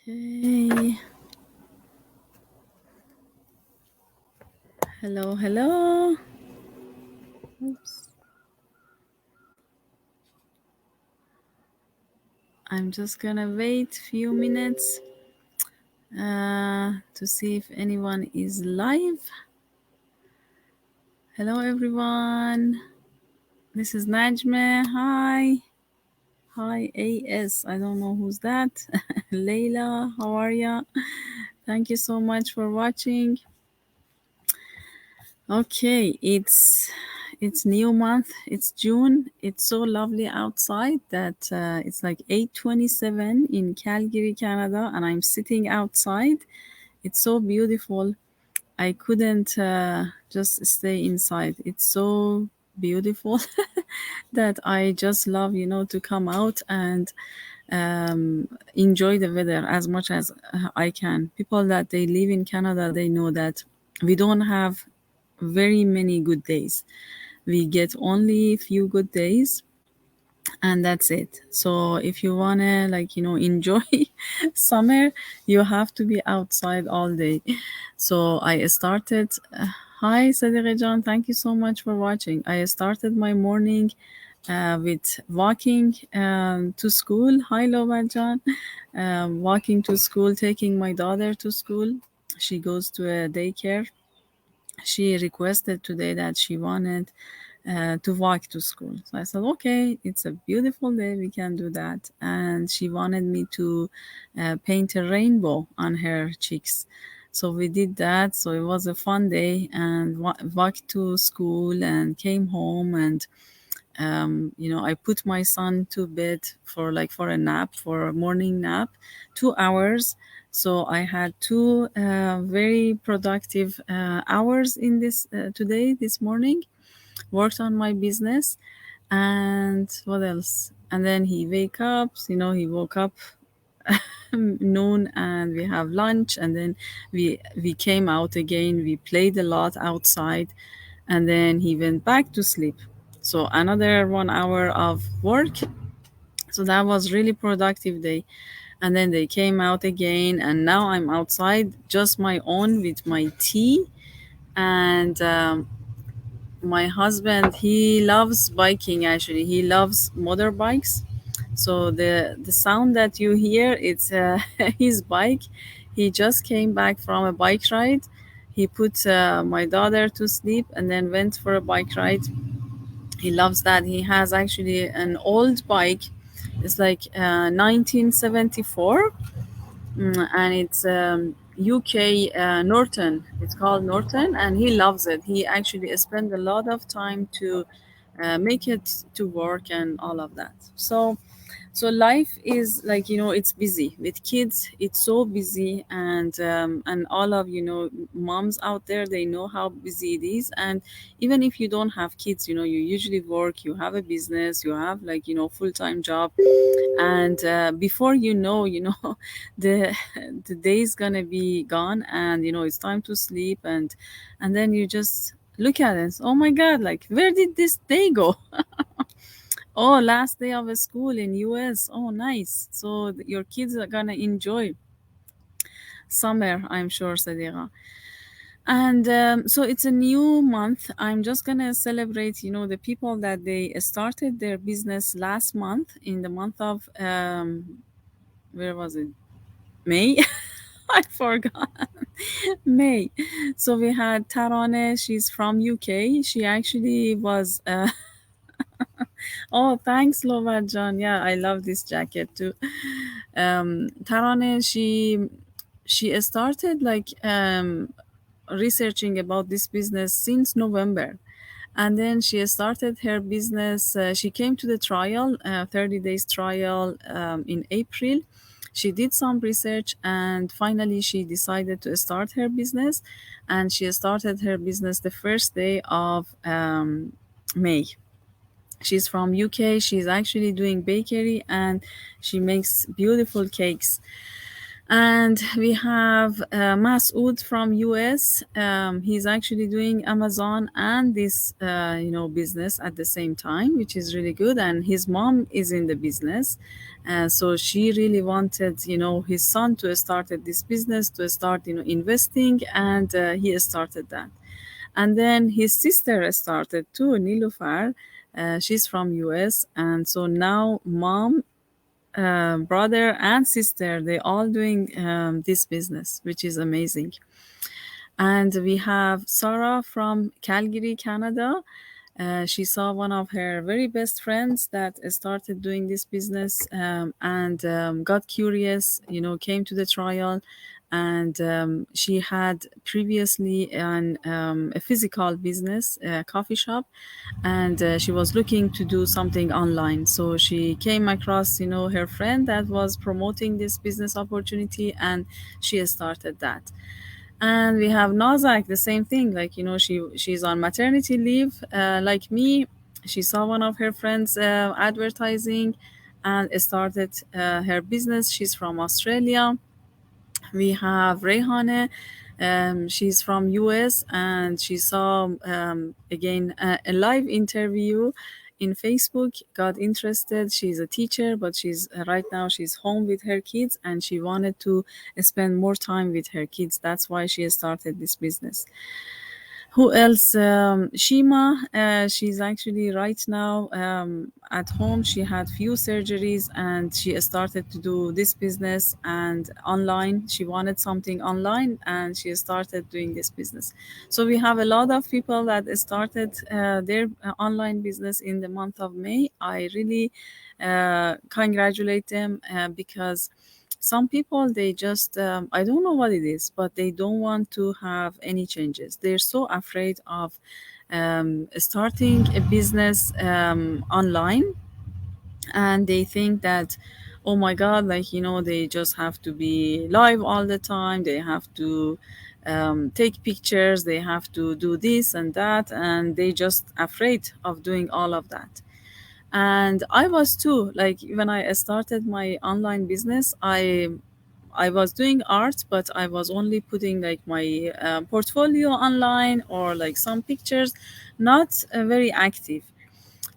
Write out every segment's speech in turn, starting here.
Okay. Hello. Oops. I'm just gonna wait a few minutes to see if anyone is live. Hello, everyone. This is Najma. Hi. Hi, AS. I don't know who's that. Layla, how are ya? Thank you so much for watching. Okay, it's new month. It's June. It's so lovely outside that it's like 8:27 in Calgary, Canada, and I'm sitting outside. It's so beautiful. I couldn't just stay inside. It's so beautiful that I just love, to come out and enjoy the weather as much as I can. People that they live in Canada, they know that we don't have very many good days. We get only few good days, and that's it. So if you want to enjoy summer, you have to be outside all day. So I started hi Sadiqa John, thank you so much for watching. I started my morning with walking to school. Hi Loba John. Walking to school, taking my daughter to school. She goes to a daycare. She requested today that she wanted to walk to school. So I said, okay, it's a beautiful day. We can do that. And she wanted me to paint a rainbow on her cheeks. So we did that. So it was a fun day, and walked to school and came home. And I put my son to bed for a nap, for a morning nap, 2 hours. So I had two very productive hours in this morning. Worked on my business, and what else? And then he woke up noon, and we have lunch, and then we came out again. We played a lot outside, and then he went back to sleep. So another 1 hour of work. So that was really productive day. And then they came out again, and now I'm outside just my own with my tea. And my husband, he loves biking. Actually, he loves motorbikes. So the sound that you hear, it's his bike. He just came back from a bike ride. He put my daughter to sleep and then went for a bike ride. He loves that. He has actually an old bike. It's like 1974. And it's UK Norton. It's called Norton, and he loves it. He actually spent a lot of time to make it to work and all of that. So life is it's busy with kids. It's so busy, and all of moms out there, they know how busy it is. And even if you don't have kids, you usually work, you have a business, you have full-time job. And before the the day is gonna be gone, and it's time to sleep. And then you just look at it, oh my god, like, where did this day go? Oh, last day of school in US. Oh, nice. So your kids are gonna enjoy summer, I'm sure, Sadiqa. And so it's a new month. I'm just gonna celebrate, the people that they started their business last month, in the month of where was it? May. I forgot. May. So we had Tarane. She's from UK. She actually was. Oh, thanks, Lova John. Yeah, I love this jacket too. Tarane, she started researching about this business since November. And then she started her business. She came to the trial, 30 days trial, in April. She did some research, and finally she decided to start her business. And she started her business the first day of May. She's from UK. She's actually doing bakery, and she makes beautiful cakes. And we have Masood from US. He's actually doing Amazon and this, business at the same time, which is really good. And his mom is in the business, so she really wanted, his son to start this business, to start, investing, and he started that. And then his sister started too, Nilufar. She's from US, and so now mom, brother and sister, they all doing this business, which is amazing. And we have Sarah from Calgary, Canada. She saw one of her very best friends that started doing this business, and got curious, came to the trial. And she had previously a physical business, a coffee shop, and she was looking to do something online. So she came across, her friend that was promoting this business opportunity, and she started that. And we have Nazak, the same thing. Like, she's on maternity leave, like me. She saw one of her friends advertising and started her business. She's from Australia. We have Rehane. She's from US, and she saw, again, a live interview in Facebook, got interested. She's a teacher, but she's right now she's home with her kids, and she wanted to spend more time with her kids. That's why she started this business. Who else? Shima. She's actually right now at home. She had few surgeries, and she started to do this business and online. She wanted something online, and she started doing this business. So we have a lot of people that started their online business in the month of May. I really congratulate them, because some people, they just I don't know what it is, but they don't want to have any changes. They're so afraid of starting a business online, and they think that, oh my god, like, they just have to be live all the time, they have to take pictures, they have to do this and that, and they just afraid of doing all of that. And I was too. Like, when I started my online business, I was doing art, but I was only putting like my portfolio online, or like some pictures, not very active.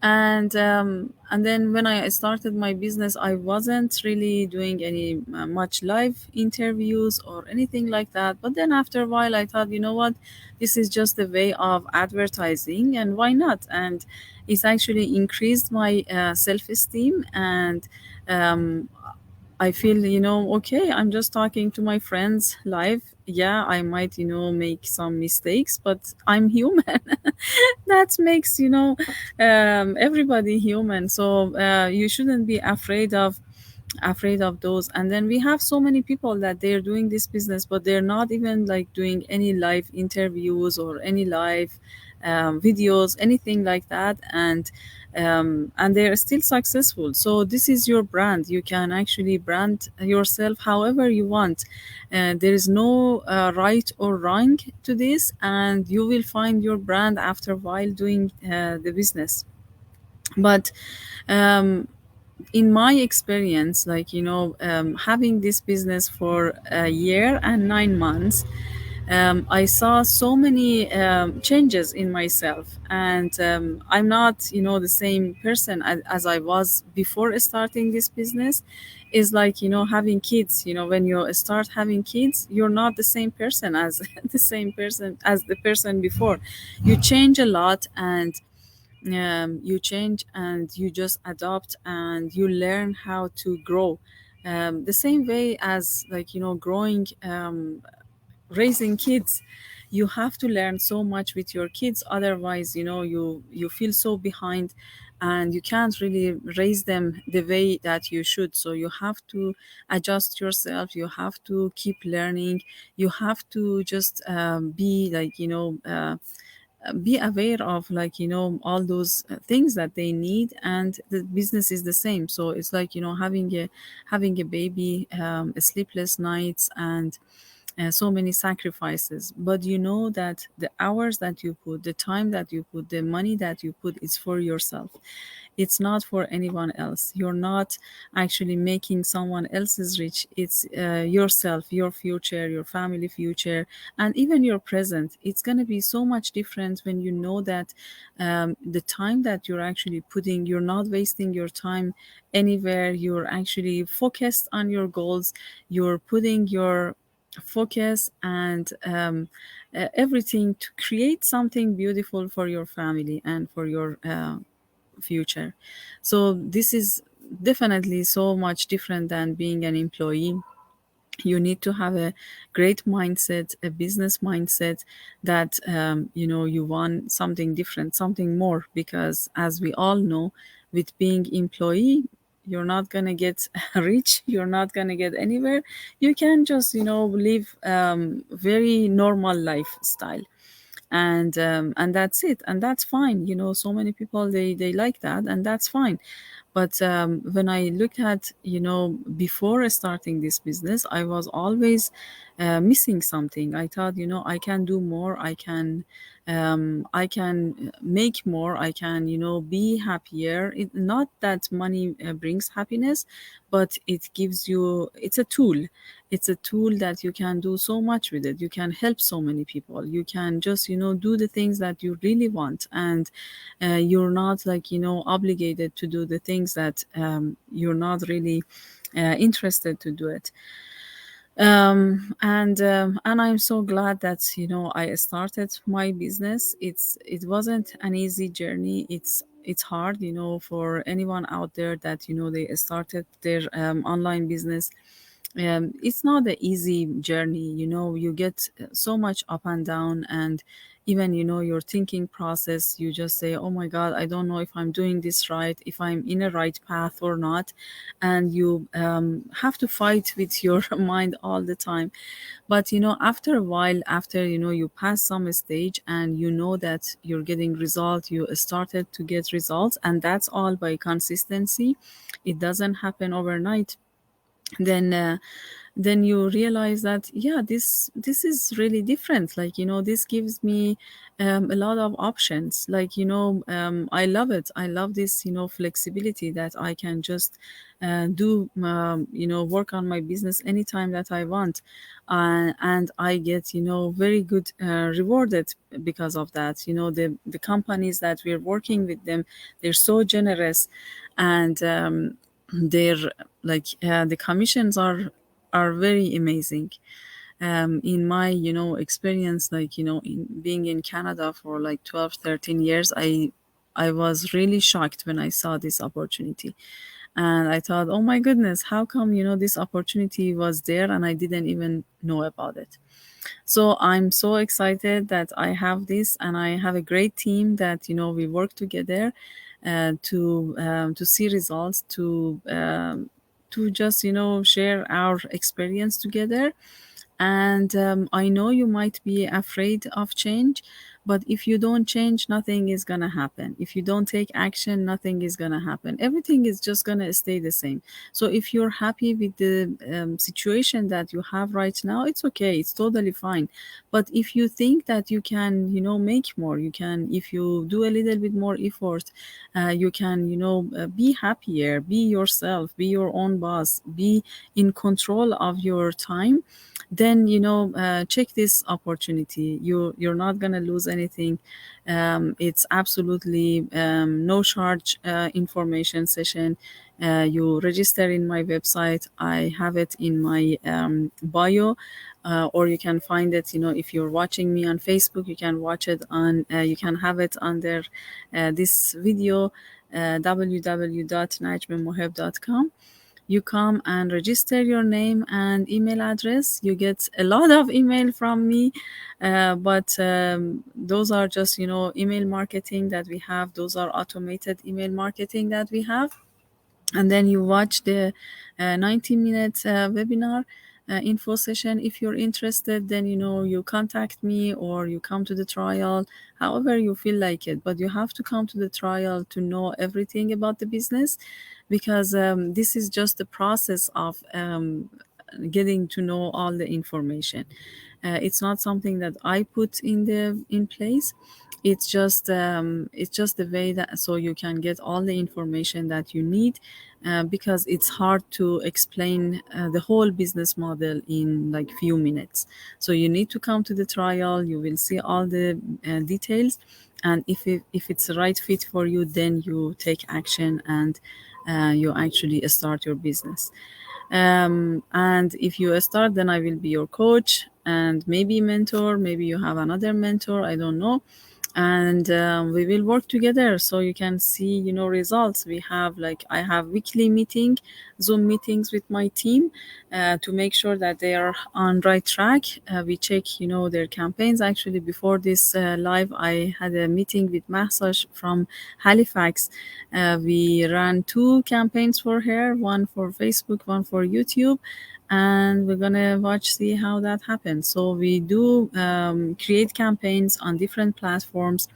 And then when I started my business, I wasn't really doing any much live interviews or anything like that. But then after a while, I thought, you know what, this is just a way of advertising, and why not? And it's actually increased my self-esteem, and um, I feel, okay, I'm just talking to my friends live. Yeah, I might, make some mistakes, but I'm human. That makes, everybody human. So you shouldn't be afraid of those. And then we have so many people that they're doing this business, but they're not even like doing any live interviews or any live videos, anything like that. And they're still successful. So this is your brand. You can actually brand yourself however you want. There is no right or wrong to this, and you will find your brand after a while doing the business. But um, in my experience, like, having this business for a year and 9 months, I saw so many changes in myself, and I'm not, the same person as I was before starting this business. Is like, having kids. When you start having kids, you're not the same person as the same person as the person before. You change a lot, and you change, and you just adopt, and you learn how to grow, the same way as, like, growing, raising kids. You have to learn so much with your kids, otherwise, you feel so behind, and you can't really raise them the way that you should. So you have to adjust yourself, you have to keep learning, you have to just be like, be aware of, like, all those things that they need. And the business is the same. So it's like, having a baby, sleepless nights, and so many sacrifices, but you know that the hours that you put, the time that you put, the money that you put is for yourself. It's not for anyone else. You're not actually making someone else's rich. It's yourself, your future, your family future, and even your present. It's going to be so much different when you know that the time that you're actually putting, you're not wasting your time anywhere. You're actually focused on your goals. You're putting your focus and everything to create something beautiful for your family and for your future. So this is definitely so much different than being an employee. You need to have a great mindset, a business mindset, that you want something different, something more, because as we all know, with being employee, you're not going to get rich, you're not going to get anywhere. You can just live very normal lifestyle, and that's it, and that's fine. So many people, they like that, and that's fine. But when I looked at, before starting this business, I was always missing something. I thought, I can do more. I can make more. I can, be happier. Not that money brings happiness, but it gives you, it's a tool. It's a tool that you can do so much with it. You can help so many people. You can just, do the things that you really want. And you're not like, obligated to do the things that you're not really interested to do it. And I'm so glad that I started my business. It wasn't an easy journey. It's hard, for anyone out there that they started their online business. It's not an easy journey. You get so much up and down, and even your thinking process, you just say, oh my god, I don't know if I'm doing this right, if I'm in a right path or not. And you have to fight with your mind all the time. But after a while, after you pass some stage, and that you're getting results, you started to get results, and that's all by consistency. It doesn't happen overnight. Then you realize that, yeah, this is really different. Like, this gives me a lot of options. Like, I love it. I love this flexibility, that I can just do work on my business anytime that I want. And I get very good rewarded because of that. The companies that we're working with them, they're so generous. And they're like, the commissions are very amazing. In my experience, like, in being in Canada for like 12, 13 years, I was really shocked when I saw this opportunity. And I thought, oh my goodness, how come this opportunity was there and I didn't even know about it. So I'm so excited that I have this, and I have a great team that we work together to see results, to just share our experience together. And I know you might be afraid of change, but if you don't change, nothing is going to happen. If you don't take action, nothing is going to happen. Everything is just going to stay the same. So if you're happy with the situation that you have right now, it's okay. It's totally fine. But if you think that you can, make more, you can, if you do a little bit more effort, you can, be happier, be yourself, be your own boss, be in control of your time. Then check this opportunity. You're not going to lose anything. It's absolutely no charge information session. You register in my website. I have it in my bio. Or you can find it, if you're watching me on Facebook, you can watch it on, you can have it under this video, www.najmemoheb.com. You come and register your name and email address. You get a lot of email from me, but those are just email marketing that we have. Those are automated email marketing that we have. And then you watch the 90-minute webinar info session. If you're interested, then you contact me, or you come to the trial, however you feel like it. But you have to come to the trial to know everything about the business, because this is just the process of getting to know all the information. It's not something that I put in place. It's just the way that so you can get all the information that you need, because it's hard to explain the whole business model in like few minutes. So you need to come to the trial. You will see all the details, and if it's the right fit for you, then you take action and you actually start your business. And if you start, then I will be your coach and maybe mentor. Maybe you have another mentor, I don't know. And we will work together so you can see, results. I have weekly Zoom meetings with my team to make sure that they are on right track. We check, their campaigns. Actually, before this live, I had a meeting with Mahsa from Halifax. We ran 2 campaigns for her, one for Facebook, one for YouTube, and we're gonna see how that happens. So we do create campaigns on different platforms,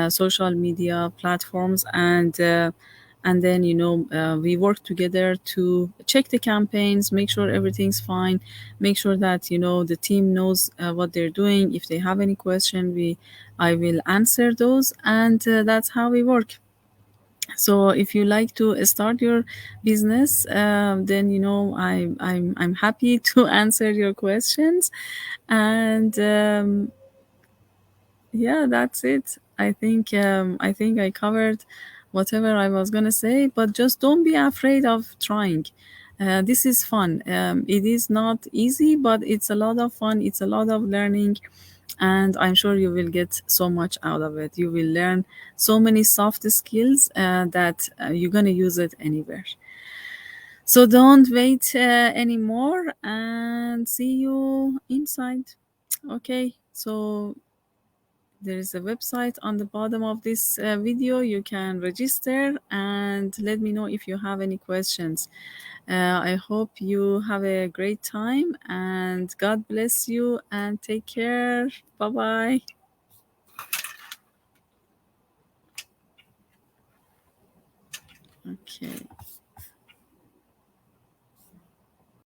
social media platforms, and then we work together to check the campaigns, make sure everything's fine, make sure that the team knows what they're doing. If they have any question, I will answer those, and that's how we work. So if you like to start your business, then I'm happy to answer your questions. And yeah, that's it. I think I covered whatever I was gonna say, but just don't be afraid of trying. This is fun. It is not easy, but it's a lot of fun. It's a lot of learning, and I'm sure you will get so much out of it. You will learn so many soft skills that you're gonna use it anywhere. So don't wait anymore, and see you inside. Okay, so there is a website on the bottom of this video. You can register and let me know if you have any questions. I hope you have a great time, and God bless you, and take care. Bye bye. Okay.